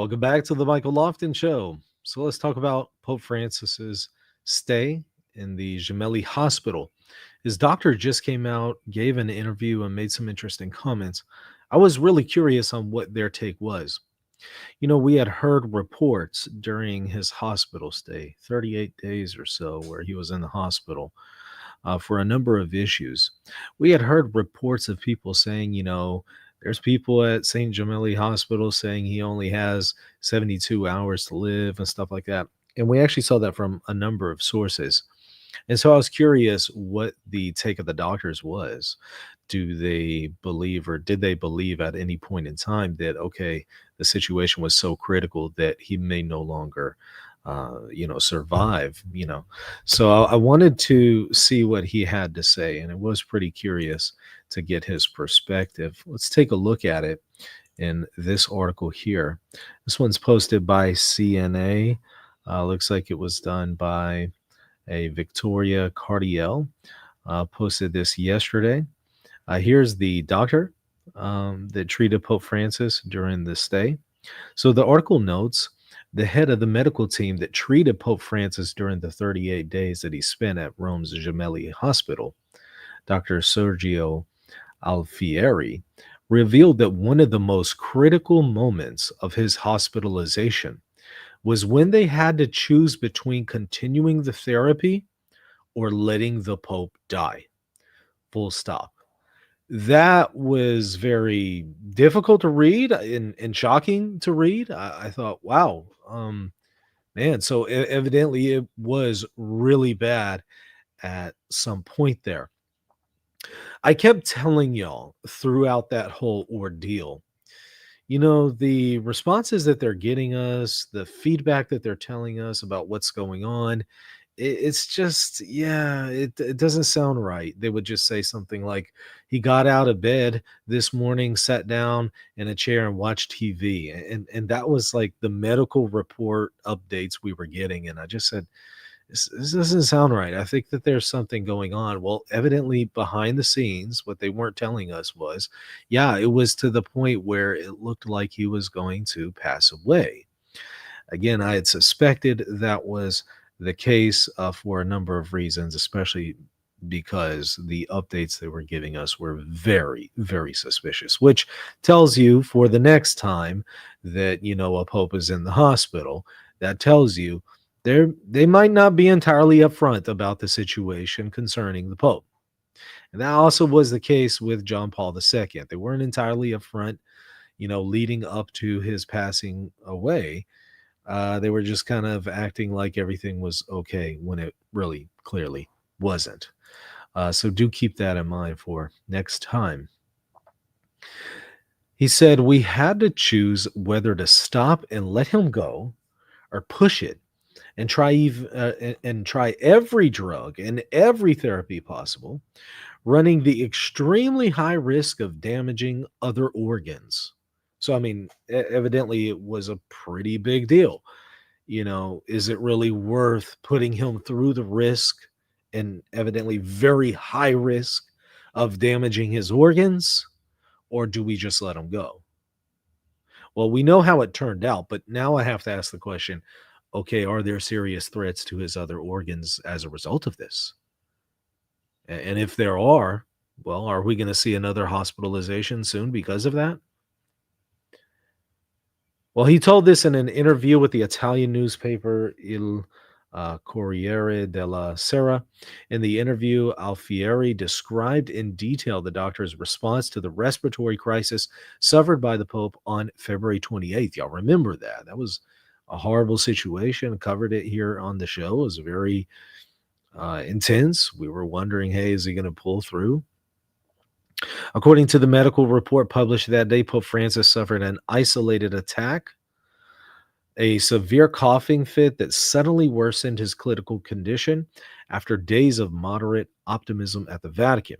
Welcome back to the Michael Lofton Show. So let's talk about Pope Francis's stay in the Gemelli Hospital. His doctor just came out, gave an interview, and made some interesting comments. I was really curious on what their take was. We had heard reports during his hospital stay, 38 days or so, where he was in the hospital for a number of issues. We had heard reports of people saying, there's people at St. Gemelli Hospital saying he only has 72 hours to live and stuff like that. And we actually saw that from a number of sources. And so I was curious what the take of the doctors was. Do they believe, or did they believe at any point in time that, okay, the situation was so critical that he may no longer, survive, So I wanted to see what he had to say, and it was pretty curious to get his perspective. Let's take a look at it in this article here. This one's posted by CNA. Looks like it was done by a Victoria Cardiel. Posted this yesterday. Here's the doctor that treated Pope Francis during the stay. So the article notes the head of the medical team that treated Pope Francis during the 38 days that he spent at Rome's Gemelli Hospital, Dr. Sergio Alfieri, revealed that one of the most critical moments of his hospitalization was when they had to choose between continuing the therapy or letting the Pope die. Full stop. That was very difficult to read and shocking to read. I thought, wow, man. So evidently it was really bad at some point there. I kept telling y'all throughout that whole ordeal, the responses that they're getting us, the feedback that they're telling us about what's going on, it's just, yeah, it doesn't sound right. They would just say something like, he got out of bed this morning, sat down in a chair and watched TV. And that was like the medical report updates we were getting. And I just said, this doesn't sound right. I think that there's something going on. Well, evidently behind the scenes, what they weren't telling us was, yeah, it was to the point where it looked like he was going to pass away. Again, I had suspected that was the case for a number of reasons, especially because the updates they were giving us were very, very suspicious, which tells you for the next time that, a pope is in the hospital, that tells you they might not be entirely upfront about the situation concerning the Pope. And that also was the case with John Paul II. They weren't entirely upfront, leading up to his passing away. They were just kind of acting like everything was okay when it really clearly wasn't. So do keep that in mind for next time. He said, we had to choose whether to stop and let him go or push it and try every drug and every therapy possible, running the extremely high risk of damaging other organs. So, I mean, evidently it was a pretty big deal. Is it really worth putting him through the risk and evidently very high risk of damaging his organs, or do we just let him go? Well, we know how it turned out, but now I have to ask the question, okay, are there serious threats to his other organs as a result of this? And if there are, well, are we going to see another hospitalization soon because of that? Well, he told this in an interview with the Italian newspaper Il Corriere della Sera. In the interview, Alfieri described in detail the doctor's response to the respiratory crisis suffered by the Pope on February 28th. Y'all remember that? That was a horrible situation. Covered it here on the show. It was very intense. We were wondering, hey, is he going to pull through? According to the medical report published that day, Pope Francis suffered an isolated attack, a severe coughing fit that suddenly worsened his clinical condition after days of moderate optimism at the Vatican.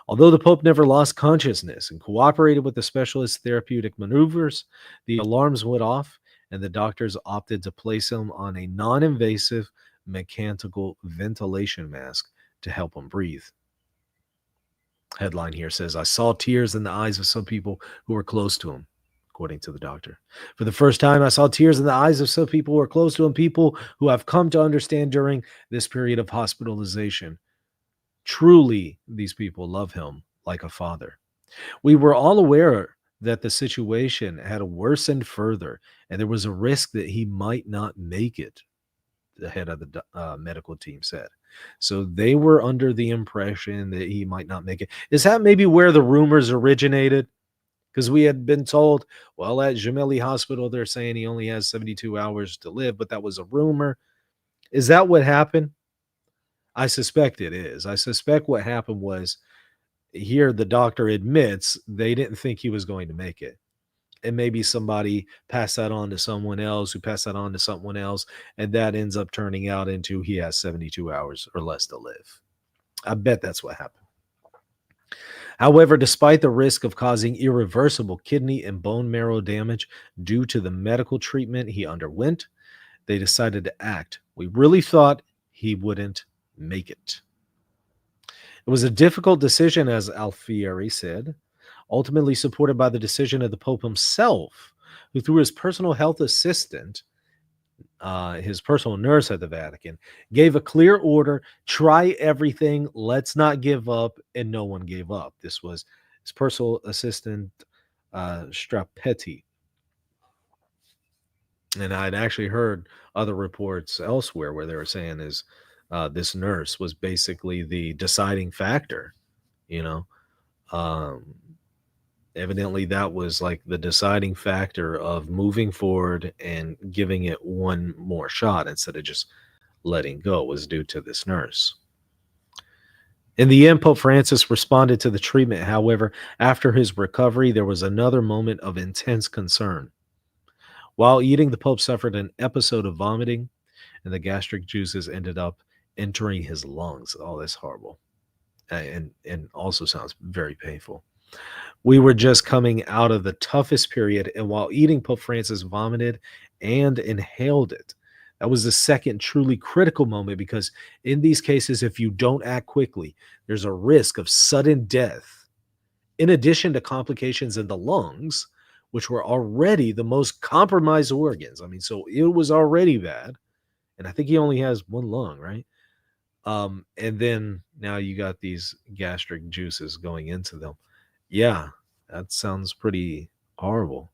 Although the Pope never lost consciousness and cooperated with the specialist therapeutic maneuvers, the alarms went off and the doctors opted to place him on a non-invasive mechanical ventilation mask to help him breathe. Headline here says, I saw tears in the eyes of some people who were close to him. according to the doctor. For the first time, I saw tears in the eyes of some people who are close to him, people who I've come to understand during this period of hospitalization. Truly, these people love him like a father. We were all aware that the situation had worsened further, and there was a risk that he might not make it, the head of the medical team said. So they were under the impression that he might not make it. Is that maybe where the rumors originated? Because we had been told, well, at Gemelli Hospital, they're saying he only has 72 hours to live, but that was a rumor. Is that what happened? I suspect it is. I suspect what happened was here the doctor admits they didn't think he was going to make it. And maybe somebody passed that on to someone else who passed that on to someone else, and that ends up turning out into he has 72 hours or less to live. I bet that's what happened. However, despite the risk of causing irreversible kidney and bone marrow damage due to the medical treatment he underwent, they decided to act. We really thought he wouldn't make it. It was a difficult decision, as Alfieri said, ultimately supported by the decision of the Pope himself, who, through his personal health assistant, his personal nurse at the Vatican, gave a clear order: try everything, let's not give up, and no one gave up. This was his personal assistant, Strapetti. And I'd actually heard other reports elsewhere where they were saying this nurse was basically the deciding factor, you know. Um, Evidently that was like the deciding factor of moving forward and giving it one more shot instead of just letting go, was due to this nurse. In the end, Pope Francis responded to the treatment. However, after his recovery, there was another moment of intense concern. While eating, the Pope suffered an episode of vomiting, and the gastric juices ended up entering his lungs. Oh, that's horrible. And also sounds very painful. We were just coming out of the toughest period, and while eating, Pope Francis vomited and inhaled it. That was the second truly critical moment, because in these cases, if you don't act quickly, there's a risk of sudden death, in addition to complications in the lungs, which were already the most compromised organs. I mean, so it was already bad. And I think he only has one lung, right? And then now you got these gastric juices going into them. Yeah, that sounds pretty horrible.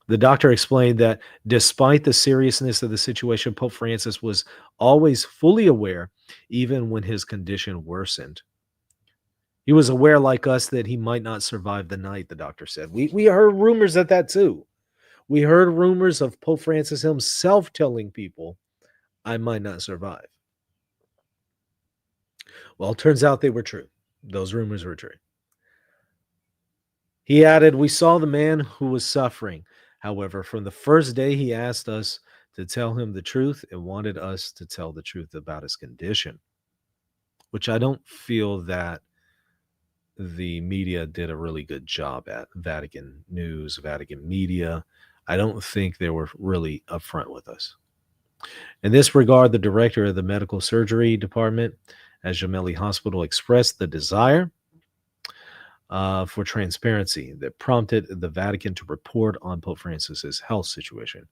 The doctor explained that despite the seriousness of the situation, Pope Francis was always fully aware, even when his condition worsened. He was aware, like us, that he might not survive the night, the doctor said. We heard rumors of that too. We heard rumors of Pope Francis himself telling people, I might not survive. Well, it turns out they were true. Those rumors were true. He added, we saw the man who was suffering. However, from the first day, he asked us to tell him the truth and wanted us to tell the truth about his condition, which I don't feel that the media did a really good job at. Vatican News, Vatican Media, I don't think they were really upfront with us. In this regard, the director of the medical surgery department at Gemelli Hospital expressed the desire for transparency that prompted the Vatican to report on Pope Francis's health situation.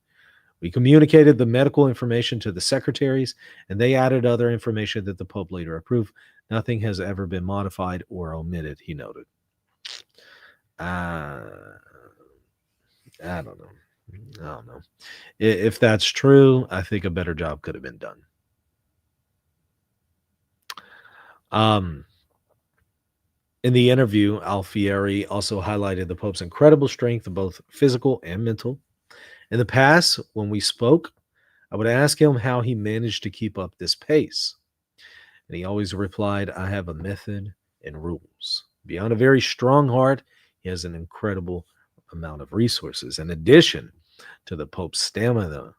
We communicated the medical information to the secretaries, and they added other information that the Pope later approved. Nothing has ever been modified or omitted, he noted. I don't know. I don't know. If that's true, I think a better job could have been done. In the interview, Alfieri also highlighted the Pope's incredible strength, both physical and mental. In the past, when we spoke, I would ask him how he managed to keep up this pace. And he always replied, I have a method and rules. Beyond a very strong heart, he has an incredible amount of resources. In addition to the Pope's stamina,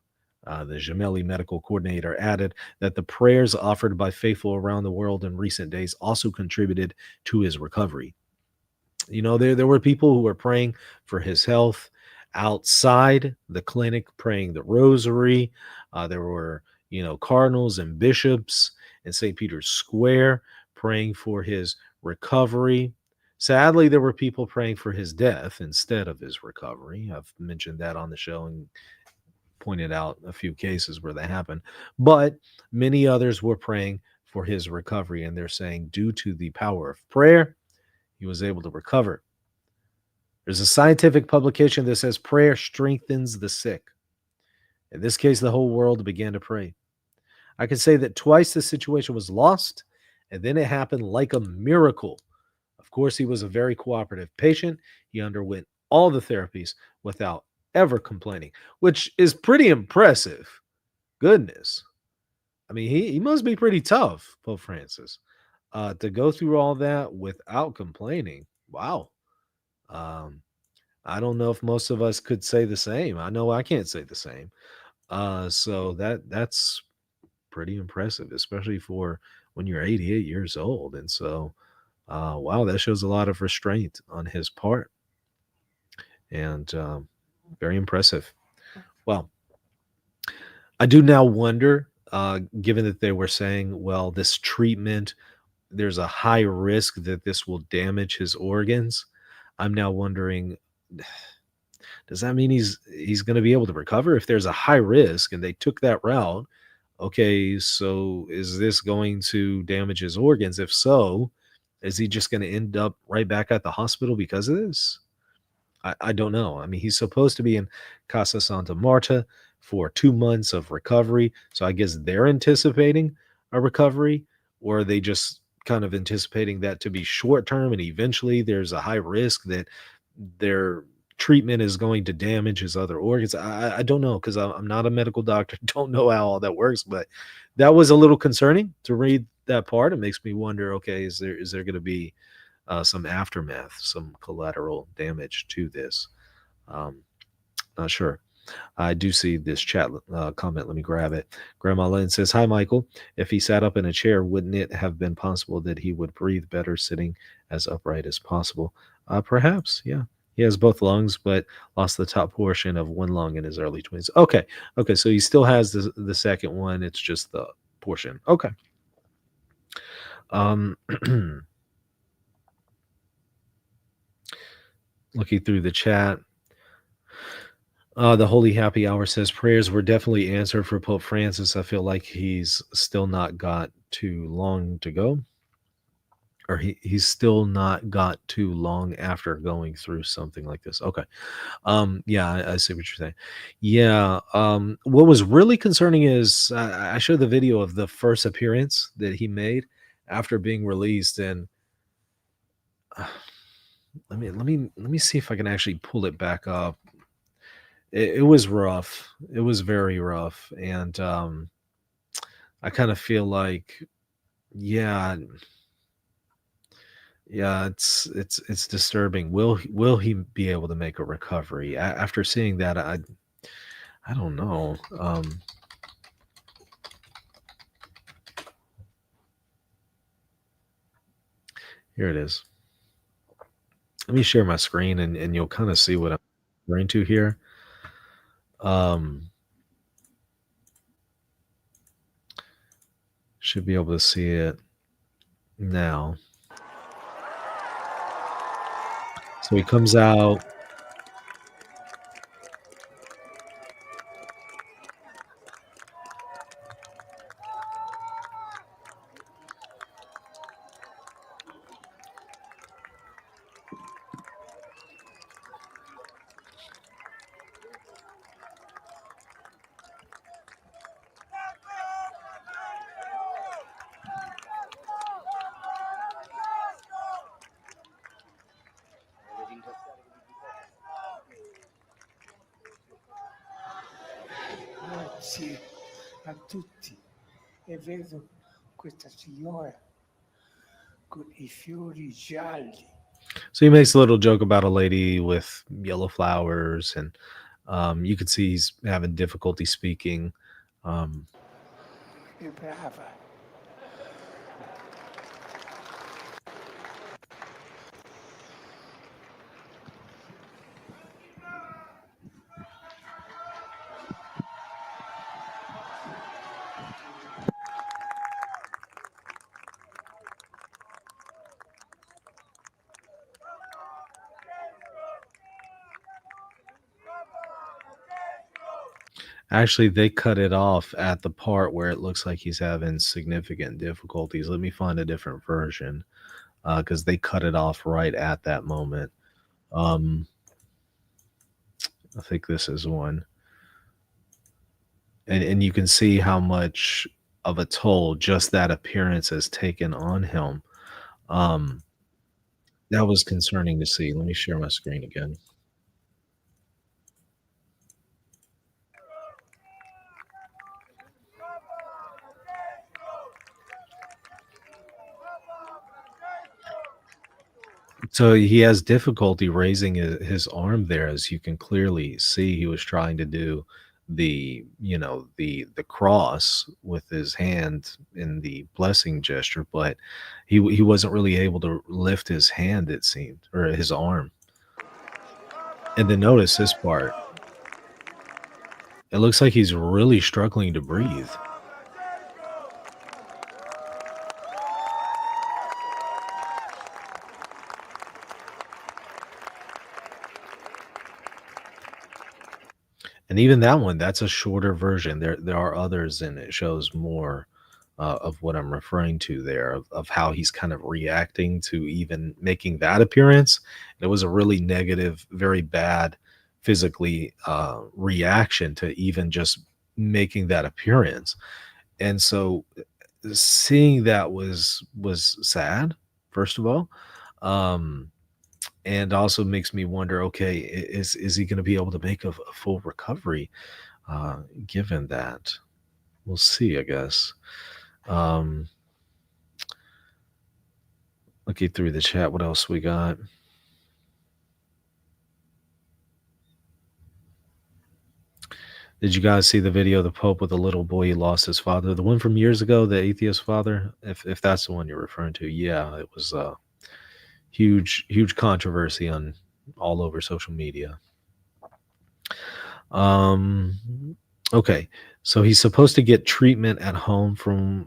the Gemelli medical coordinator added that the prayers offered by faithful around the world in recent days also contributed to his recovery. You know, there were people who were praying for his health outside the clinic, praying the rosary. There were, cardinals and bishops in St. Peter's Square praying for his recovery. Sadly, there were people praying for his death instead of his recovery. I've mentioned that on the show and pointed out a few cases where that happened. But many others were praying for his recovery, and they're saying, due to the power of prayer, he was able to recover. There's a scientific publication that says prayer strengthens the sick. In this case, the whole world began to pray. I can say that twice the situation was lost, and then it happened like a miracle. Of course, he was a very cooperative patient. He underwent all the therapies without ever complaining, which is pretty impressive. Goodness. I mean, he must be pretty tough, Pope Francis, to go through all that without complaining. Wow. Um, I don't know if most of us could say the same. I know I can't say the same. So that's pretty impressive, especially for when you're 88 years old. And so, wow, that shows a lot of restraint on his part, and very impressive. Well, I do now wonder, given that they were saying, well, this treatment, there's a high risk that this will damage his organs. I'm now wondering, does that mean he's going to be able to recover if there's a high risk and they took that route? Okay, so is this going to damage his organs? If so, is he just going to end up right back at the hospital because of this? I don't know. I mean, he's supposed to be in Casa Santa Marta for 2 months of recovery. So I guess they're anticipating a recovery, or are they just kind of anticipating that to be short term and eventually there's a high risk that their treatment is going to damage his other organs? I don't know, because I'm not a medical doctor. Don't know how all that works, but that was a little concerning to read that part. It makes me wonder, okay, is there going to be some aftermath, some collateral damage to this? Um, Not sure. I do see this chat comment. Let me grab it. Grandma Lynn says, "Hi, Michael. If he sat up in a chair, wouldn't it have been possible that he would breathe better sitting as upright as possible?" Perhaps, yeah. He has both lungs, but lost the top portion of one lung in his early 20s. Okay. Okay. So he still has the second one. It's just the portion. Okay. Um, Looking through the chat. The Holy Happy Hour says prayers were definitely answered for Pope Francis. I feel like he's still not got too long to go, or he's still not got too long after going through something like this. Okay. Yeah, I see what you're saying. Yeah. What was really concerning is I showed the video of the first appearance that he made after being released, and uh, let me see if I can actually pull it back up. It was rough. It was very rough, and I kind of feel like, yeah, yeah, it's disturbing. Will he be able to make a recovery after seeing that? I don't know. Here it is. Let me share my screen, and you'll kind of see what I'm referring to here. Um, should be able to see it now. So he comes out. Grazie a tutti e vedo questa signora con I fiori gialli. So he makes a little joke about a lady with yellow flowers, and you can see he's having difficulty speaking. Um, Che brava. Actually, they cut it off at the part where it looks like he's having significant difficulties. Let me find a different version, because they cut it off right at that moment. Um, I think this is one, and you can see how much of a toll just that appearance has taken on him. Um, that was concerning to see. Let me share my screen again. So he has difficulty raising his arm there, as you can clearly see. He was trying to do the cross with his hand in the blessing gesture, but he wasn't really able to lift his hand, it seemed, or his arm. And then notice this part. It looks like he's really struggling to breathe. And even that one, that's a shorter version. There are others, and it shows more of what I'm referring to there, of how he's kind of reacting to even making that appearance. And it was a really negative, very bad physically reaction to even just making that appearance. And so seeing that was sad, first of all. Um, and also makes me wonder, okay, is he going to be able to make a full recovery given that? We'll see, I guess. Um, looking through the chat, what else we got? Did you guys see the video of the Pope with the little boy he lost his father? The one from years ago, the atheist father? If that's the one you're referring to, yeah, it was huge controversy on all over social media. Okay, so he's supposed to get treatment at home from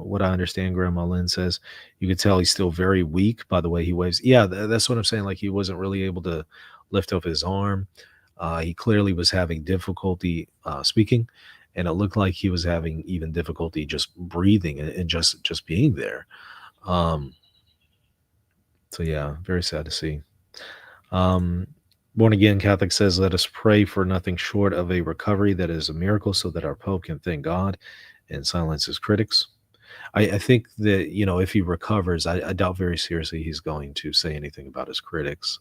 what I understand. Grandma Lynn says you could tell he's still very weak by the way he waves. Yeah, that's what I'm saying. Like he wasn't really able to lift up his arm. He clearly was having difficulty speaking, and it looked like he was having even difficulty just breathing and just being there. Um, so yeah, very sad to see. Um, Born again Catholic says, "Let us pray for nothing short of a recovery that is a miracle, so that our Pope can thank God and silence his critics." I think that if he recovers, I doubt very seriously he's going to say anything about his critics.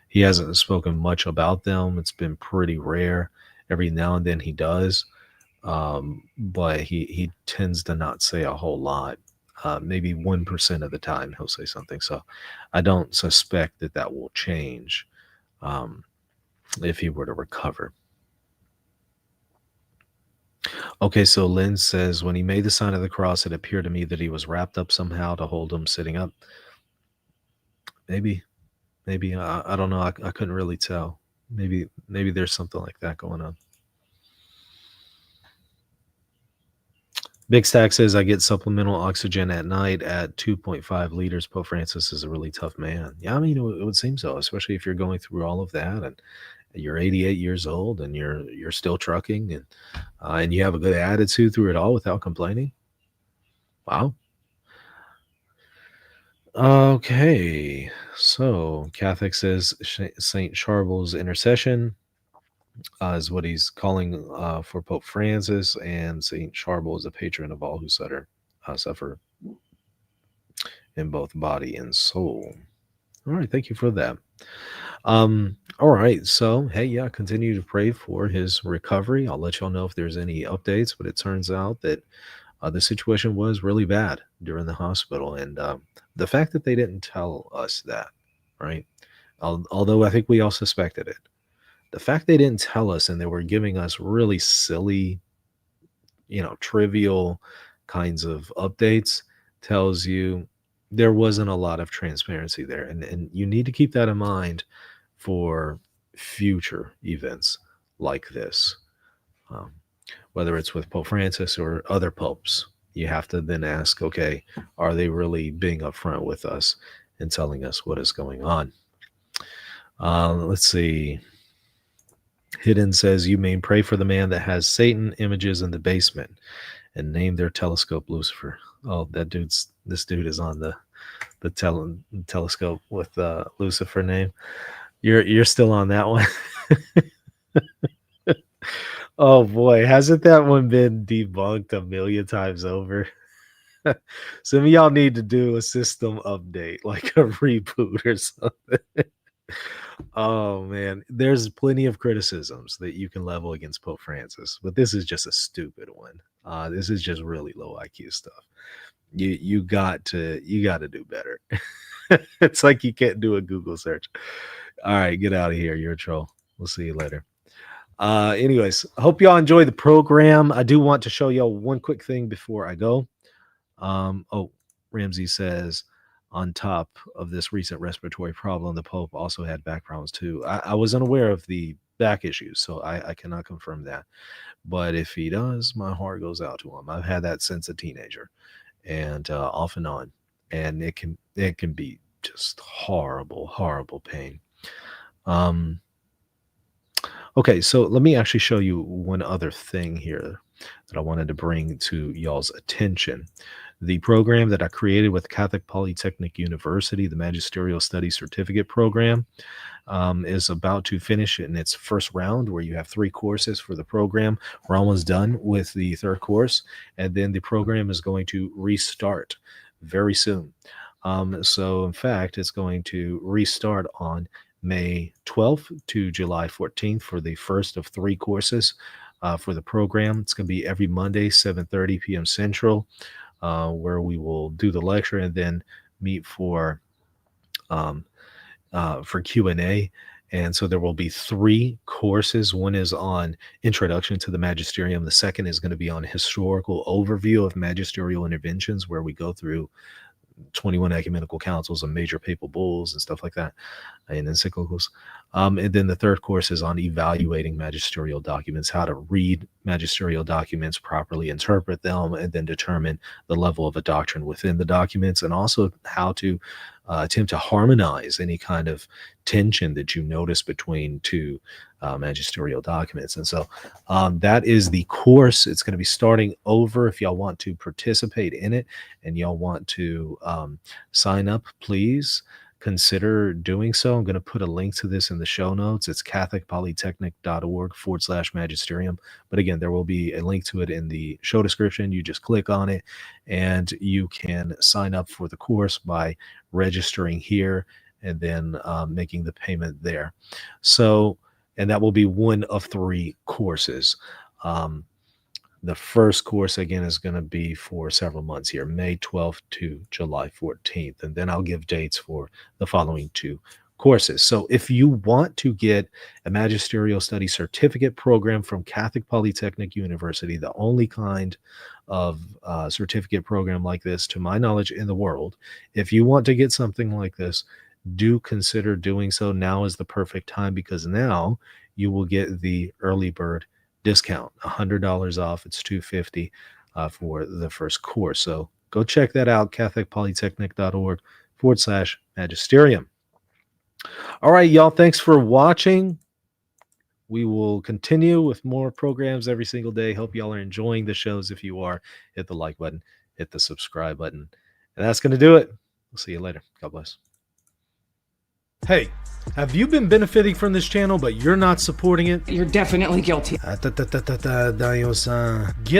He hasn't spoken much about them. It's been pretty rare. Every now and then he does, but he tends to not say a whole lot. Maybe 1% of the time he'll say something. So I don't suspect that that will change um, if he were to recover. Okay, so Lynn says, when he made the sign of the cross, it appeared to me that he was wrapped up somehow to hold him sitting up. Maybe, maybe I don't know. I couldn't really tell. Maybe there's something like that going on. Big Stack says, I get supplemental oxygen at night at 2.5 liters. Pope Francis is a really tough man. Yeah, I mean, it would seem so, especially if you're going through all of that and you're 88 years old and you're still trucking and you have a good attitude through it all without complaining. Wow. Okay, so Catholic says Saint Charbel's intercession is what he's calling for Pope Francis, and Saint Charbel is a patron of all who suffer in both body and soul. All right, thank you for that. All right, so hey, yeah, continue to pray for his recovery. I'll let y'all know if there's any updates, but it turns out that the situation was really bad during the hospital, and the fact that they didn't tell us that, right? Although I think we all suspected it, the fact they didn't tell us and they were giving us really silly, trivial kinds of updates tells you there wasn't a lot of transparency there, and you need to keep that in mind for future events like this. Um, whether it's with Pope Francis or other popes, you have to then ask, okay, are they really being upfront with us and telling us what is going on? Let's see. Hidden says, you mean pray for the man that has Satan images in the basement and name their telescope Lucifer. Oh, this dude is on the telescope with Lucifer name. You're still on that one. Oh boy, hasn't that one been debunked a million times over? Some of y'all need to do a system update, like a reboot or something. Oh man, there's plenty of criticisms that you can level against Pope Francis, but this is just a stupid one. This is just really low IQ stuff. You got to do better. It's like you can't do a Google search. All right, get out of here. You're a troll. We'll see you later. Anyways, I hope y'all enjoy the program. I do want to show y'all one quick thing before I go. Oh, Ramsey says on top of this recent respiratory problem, the Pope also had back problems too. I was unaware of the back issues, so I cannot confirm that. But if he does, my heart goes out to him. I've had that since a teenager, and off and on, and it can be just horrible pain. Okay, so let me actually show you one other thing here that I wanted to bring to y'all's attention. The program that I created with Catholic Polytechnic University, the Magisterial Studies Certificate Program, is about to finish in its first round, where you have 3 courses for the program. We're almost done with the 3rd course, and then the program is going to restart very soon. So in fact, it's going to restart on May 12th to July 14th for the first of 3 courses for the program. It's going to be every Monday, 7:30 p.m. Central, where we will do the lecture and then meet for Q&A. And so there will be 3 courses. One is on Introduction to the Magisterium. The second is going to be on Historical Overview of Magisterial Interventions, where we go through 21 ecumenical councils and major papal bulls and stuff like that, and encyclicals. And then the 3rd course is on evaluating magisterial documents, how to read magisterial documents, properly interpret them, and then determine the level of a doctrine within the documents, and also how to attempt to harmonize any kind of tension that you notice between 2 magisterial documents. And so that is the course. It's going to be starting over. If y'all want to participate in it and y'all want to sign up, please consider doing so. I'm going to put a link to this in the show notes. It's catholicpolytechnic.org/magisterium. But again, there will be a link to it in the show description. You just click on it and you can sign up for the course by registering here and then making the payment there. So, and that will be one of 3 courses. The first course, again, is going to be for several months here, May 12th to July 14th. And then I'll give dates for the following 2 courses. So if you want to get a magisterial study certificate program from Catholic Polytechnic University, the only kind of certificate program like this, to my knowledge, in the world, if you want to get something like this, do consider doing so. Now is the perfect time, because now you will get the early bird discount, $100 off. It's $250 for the first course. So go check that out, catholicpolytechnic.org/magisterium. All right, y'all, thanks for watching. We will continue with more programs every single day. Hope y'all are enjoying the shows. If you are, hit the like button, hit the subscribe button. And that's going to do it. We'll see you later. God bless. Hey, have you been benefiting from this channel, but you're not supporting it? You're definitely guilty. Get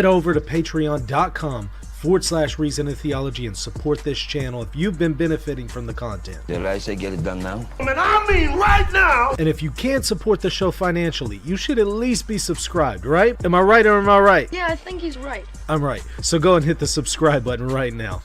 over to patreon.com/Reason and Theology and support this channel if you've been benefiting from the content. Did I say get it done now? I mean right now. And if you can't support the show financially, you should at least be subscribed, right? Am I right or am I right? Yeah, I think he's right. I'm right. So go and hit the subscribe button right now.